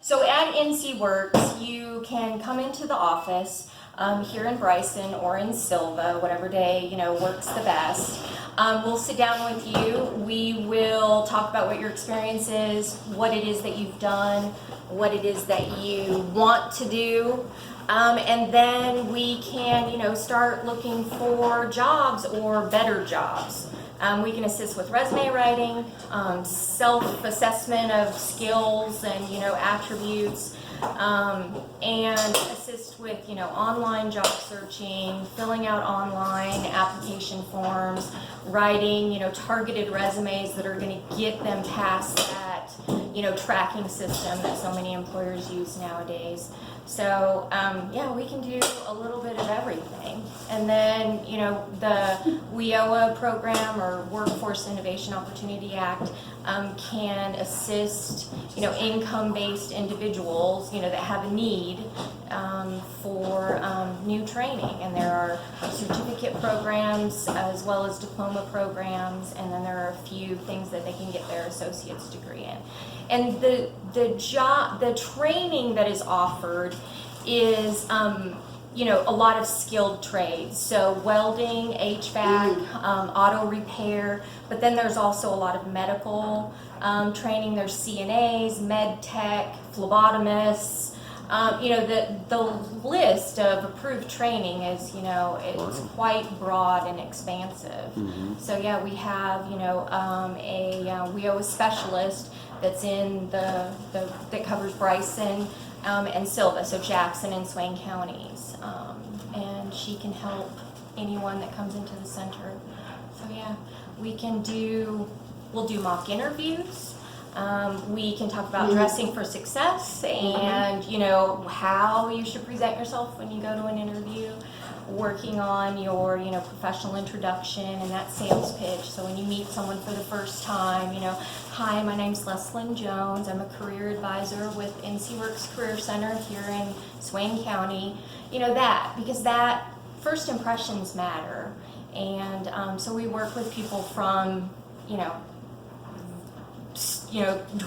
So at NC Works, you can come into the office here in Bryson or in Silva, whatever day works the best. We'll sit down with you. We will talk about what your experience is, what it is that you've done, what it is that you want to do, and then we can start looking for jobs or better jobs. We can assist with resume writing, self-assessment of skills and attributes, and assist with online job searching, filling out online application forms, writing targeted resumes that are going to get them past that tracking system that so many employers use nowadays. So yeah, we can do a little bit of everything. And then the WIOA program, or Workforce Innovation Opportunity Act, can assist income-based individuals that have a need for new training. And there are certificate programs as well as diploma programs, and then there are a few things that they can get their associate's degree in. And the training that is offered is a lot of skilled trades, so welding, HVAC, auto repair, but then there's also a lot of medical training. There's CNAs, med tech, phlebotomists. The list of approved training is it's quite broad and expansive. So yeah, we have a WIOA specialist that's in that covers Bryson and Silva, so Jackson and Swain counties, and she can help anyone that comes into the center. So yeah, we'll do mock interviews. We can talk about dressing for success and how you should present yourself when you go to an interview, working on your professional introduction and that sales pitch. So when you meet someone for the first time, hi, my name's Leslynn Jones. I'm a career advisor with NC Works Career Center here in Swain County. Because that first impressions matter. And so we work with people from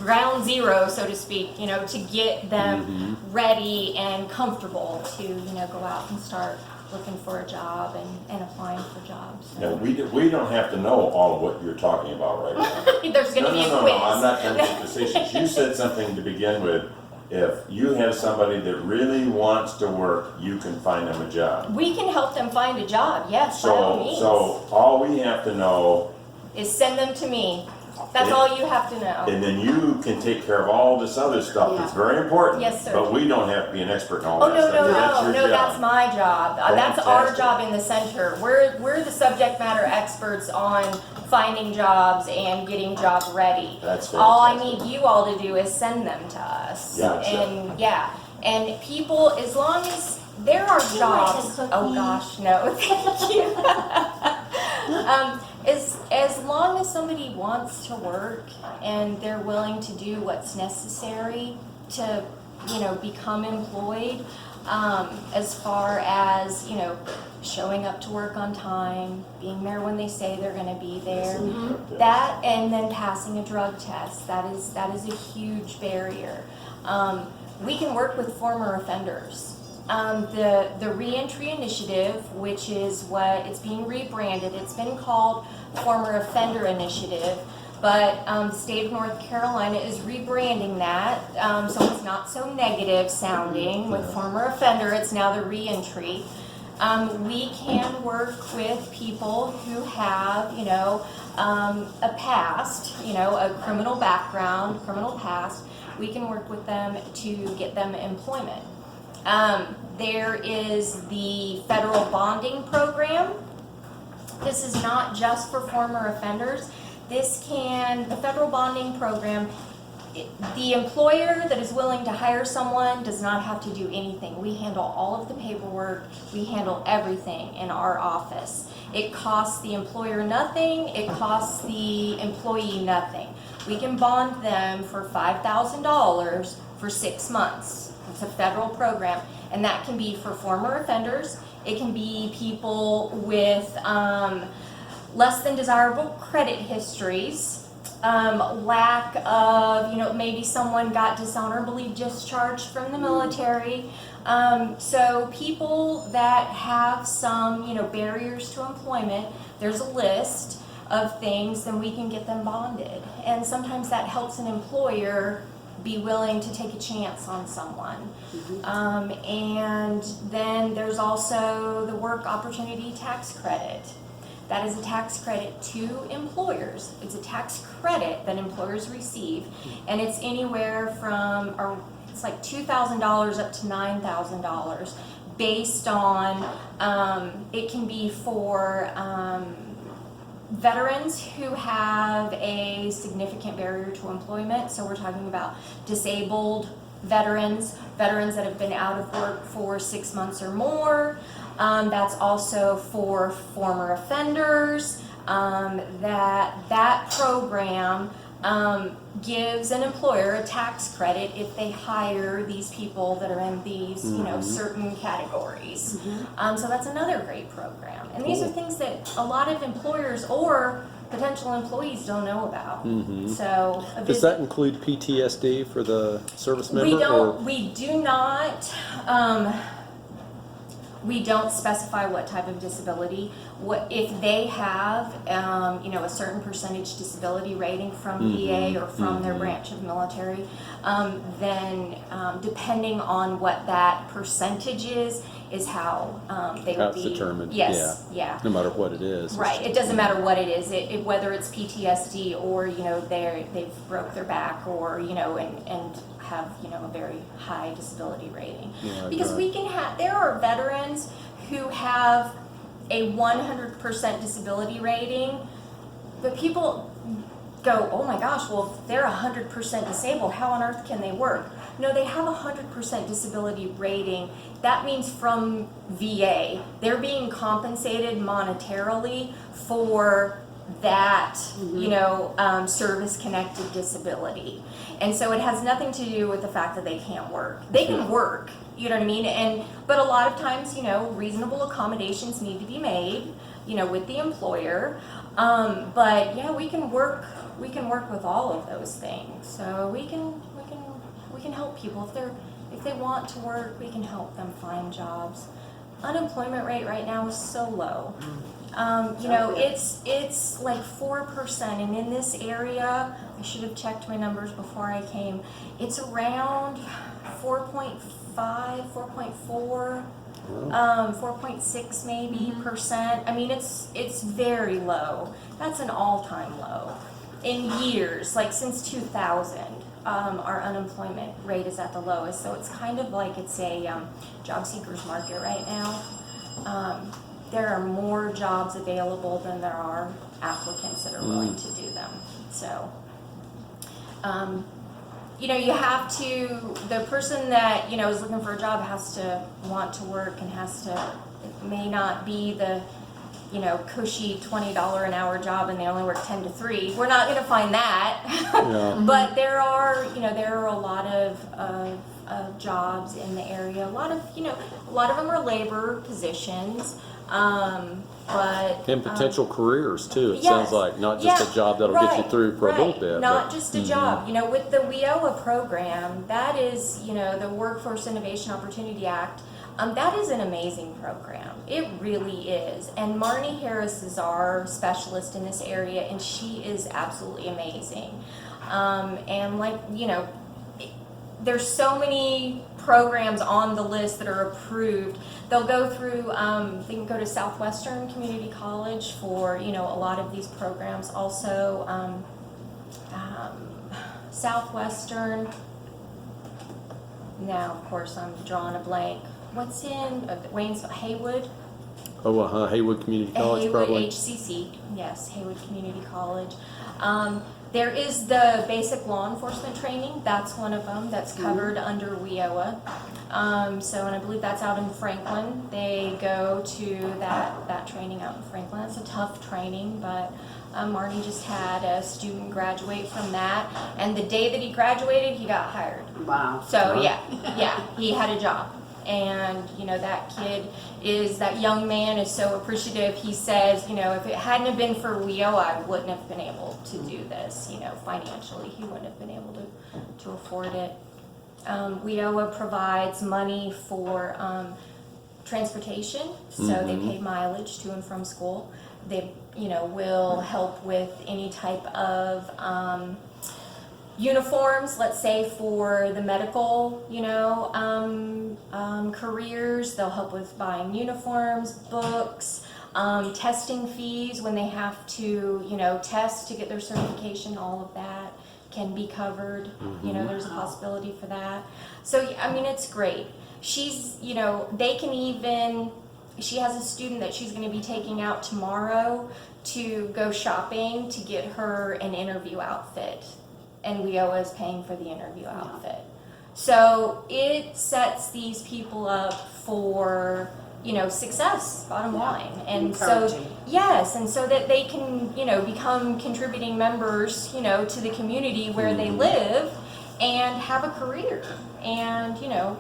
ground zero, so to speak, to get them ready and comfortable to go out and start looking for a job and applying for jobs. So. No, we don't have to know all of what you're talking about right now. There's going to be a quiz. No, I'm not trying to be facetious. You said something to begin with. If you have somebody that really wants to work, you can find them a job. We can help them find a job, yes, by all means. So all we have to know is send them to me. That's all you have to know. And then you can take care of all this other stuff that's very important. Yes, sir. But we don't have to be an expert in all Oh, that no, stuff. no, that's my job. That's our Fantastic. job in the center. We're the subject matter experts on finding jobs and getting job ready. That's fantastic. All I need you all to do is send them to us. Gotcha. And people, as long as there are jobs. Oh gosh, no, thank you. As long as somebody wants to work and they're willing to do what's necessary to, become employed, as far as, showing up to work on time, being there when they say they're going to be there, that, and then passing a drug test, that is a huge barrier. We can work with former offenders. The Reentry Initiative, which is what it's being rebranded, it's been called Former Offender Initiative, but the state of North Carolina is rebranding that, so it's not so negative sounding. With former offender, it's now the reentry. We can work with people who have, a past, a criminal background, criminal past. We can work with them to get them employment. There is the federal bonding program. This is not just for former offenders. The federal bonding program, the employer that is willing to hire someone does not have to do anything. We handle all of the paperwork. We handle everything in our office. It costs the employer nothing. It costs the employee nothing. We can bond them for $5,000 for 6 months. It's a federal program, and that can be for former offenders. It can be people with less than desirable credit histories. lack of, maybe someone got dishonorably discharged from the military. So people that have some, barriers to employment, there's a list of things, then we can get them bonded. And sometimes that helps an employer be willing to take a chance on someone. And then there's also the work opportunity tax credit. That is a tax credit to employers. It's a tax credit that employers receive, and it's anywhere from, it's like $2,000 up to $9,000 based on, it can be for veterans who have a significant barrier to employment. So we're talking about disabled veterans that have been out of work for 6 months or more. That's also for former offenders. That program gives an employer a tax credit if they hire these people that are in these, certain categories. So that's another great program. And these are things that a lot of employers or potential employees don't know about. So does that include PTSD for the service member? We do not. We don't specify what type of disability. What if they have, a certain percentage disability rating from VA or from their branch of military, then depending on what that percentage is how they would be. That's determined. Yes, yeah. No matter what it is. Right. It doesn't matter what it is. Whether it's PTSD or they've broke their back or and have a very high disability rating. Yeah, because right. There are veterans who have a 100% disability rating, but people go, oh my gosh, well if they're 100% disabled, how on earth can they work? No, they have a 100% disability rating. That means from VA. They're being compensated monetarily for that, service-connected disability. And so it has nothing to do with the fact that they can't work. They can work, you know what I mean? But a lot of times, reasonable accommodations need to be made, with the employer. But yeah, we can work with all of those things. So we can help people if they want to work. We can help them find jobs. Unemployment rate right now is so low. It's like 4%, and in this area, I should have checked my numbers before I came. It's around 4.5, 4.4, 4.6 maybe percent. I mean, it's very low. That's an all-time low. In years, like since 2000, our unemployment rate is at the lowest. So it's kind of like it's a job seekers market right now. There are more jobs available than there are applicants that are willing to do them. So, you have to, the person that, is looking for a job has to want to work and it may not be the, cushy $20 an hour job and they only work 10 to 3. We're not going to find that. Yeah. But there are a lot of jobs in the area. A lot of them are labor positions. But And potential careers too. It yes, sounds like not just a job that'll get you through for a little bit. Not just a job. With the WIOA program, that is, the Workforce Innovation Opportunity Act. That is an amazing program. It really is. And Marnie Harris is our specialist in this area, and she is absolutely amazing. And there's so many programs on the list that are approved. They'll go through, they can go to Southwestern Community College for, a lot of these programs. Also, Southwestern, now of course I'm drawing a blank. What's in Haywood? Oh, Haywood Community College, Haywood probably. HCC, yes, Haywood Community College. There is the basic law enforcement training. That's one of them that's covered under WIOA. And I believe that's out in Franklin. They go to that training out in Franklin. It's a tough training, but Marty just had a student graduate from that. And the day that he graduated, he got hired. Wow. So yeah, he had a job. And, you know, that young man is so appreciative. He says, you know, if it hadn't have been for WEO, I wouldn't have been able to do this, you know, financially. He wouldn't have been able to afford it. WEOA provides money for transportation, so they pay mileage to and from school. They, you know, will help with any type of uniforms, let's say for the medical, you know, careers. They'll help with buying uniforms, books, testing fees when they have to, you know, test to get their certification. All of that can be covered. You know, there's a possibility for that. So, I mean, it's great. She's, you know, she has a student that she's going to be taking out tomorrow to go shopping to get her an interview outfit. And WEOA is paying for the interview outfit. So it sets these people up for, you know, success, bottom line. And so, yes, and so that they can, you know, become contributing members, you know, to the community where they live and have a career. And, you know,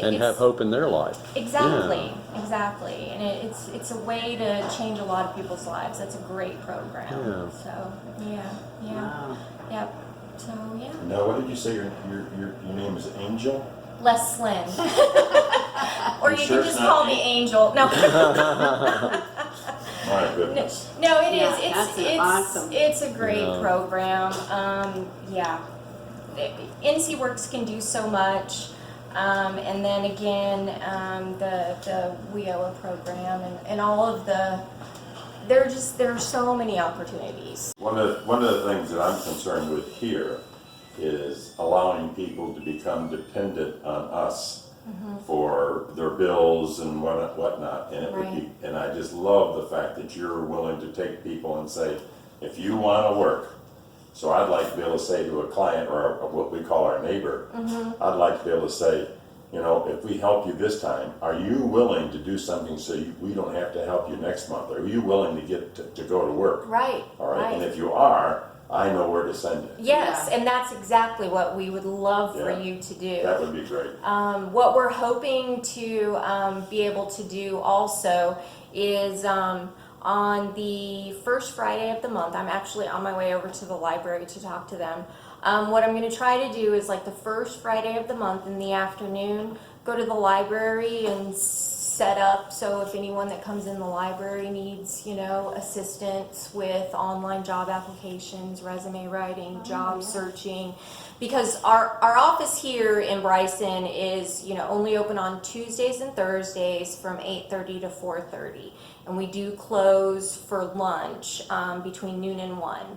And have hope in their life. Exactly, exactly. And it's a way to change a lot of people's lives. That's a great program. Yeah. So, yeah. Wow. Yep. So, yeah. Now, what did you say your name is Angel? Leslynn. Or You you sure can it's just not call me me? Angel. No. My goodness. No, it Yeah, is. that's awesome. It's a great Yeah. program. Yeah. NC Works can do so much. And then again, the WEOA program and all of there are so many opportunities. One of the things that I'm concerned with here is allowing people to become dependent on us for their bills and whatnot. And it would be, and I just love the fact that you're willing to take people and say, if you want to work. So I'd like to be able to say to a client or what we call our neighbor, I'd like to be able to say, you know, if we help you this time, are you willing to do something so we don't have to help you next month? Are you willing to get to go to work? Right. All right. And if you are, I know where to send you. Yes, Yeah. and that's exactly what we would love for Yeah. you to do. That would be great. What we're hoping to be able to do also is on the first Friday of the month, I'm actually on my way over to the library to talk to them. What I'm going to try to do is like the first Friday of the month in the afternoon, go to the library and set up so if anyone that comes in the library needs, you know, assistance with online job applications, resume writing, job searching, because our office here in Bryson is, you know, only open on Tuesdays and Thursdays from 8:30 to 4:30, and we do close for lunch between noon and 1.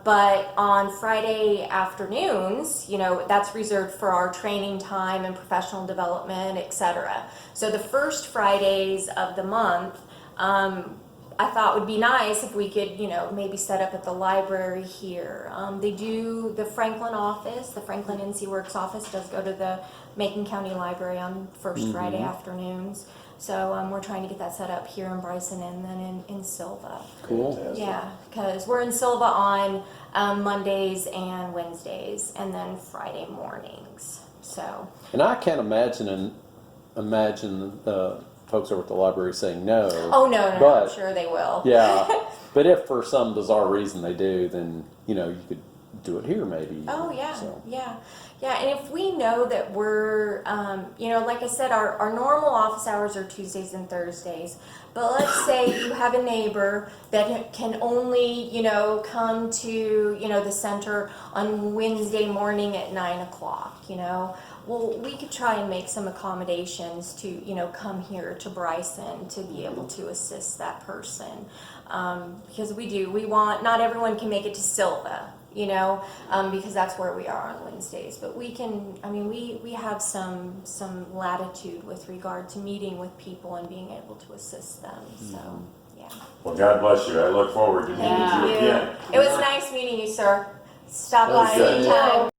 But on Friday afternoons, you know, that's reserved for our training time and professional development, etc. So the first Fridays of the month, I thought would be nice if we could, you know, maybe set up at the library here. They do, the Franklin office, the Franklin NC Works office does go to the Macon County Library on first Friday afternoons. So we're trying to get that set up here in Bryson and then in Silva. Cool. Fantastic. Yeah, because we're in Silva on Mondays and Wednesdays, and then Friday mornings. So And I can't imagine folks over at the library saying no. oh no, But- I'm sure they will. Yeah, but if for some bizarre reason they do, then you know you could do it here maybe. Oh yeah, So, yeah. And if we know that we're, you know, like I said, our normal office hours are Tuesdays and Thursdays. But let's say you have a neighbor that can only, you know, come to, you know, the center on Wednesday morning at 9 o'clock, you know. Well, we could try and make some accommodations to, you know, come here to Bryson to be able to assist that person. Because we want, not everyone can make it to Silva, you know, because that's where we are on Wednesdays. But we can, I mean, we have some latitude with regard to meeting with people and being able to assist them. So, yeah. Well, God bless you. I look forward to meeting Thank you you. again. It was nice meeting you, sir. Stop That was by good. anytime.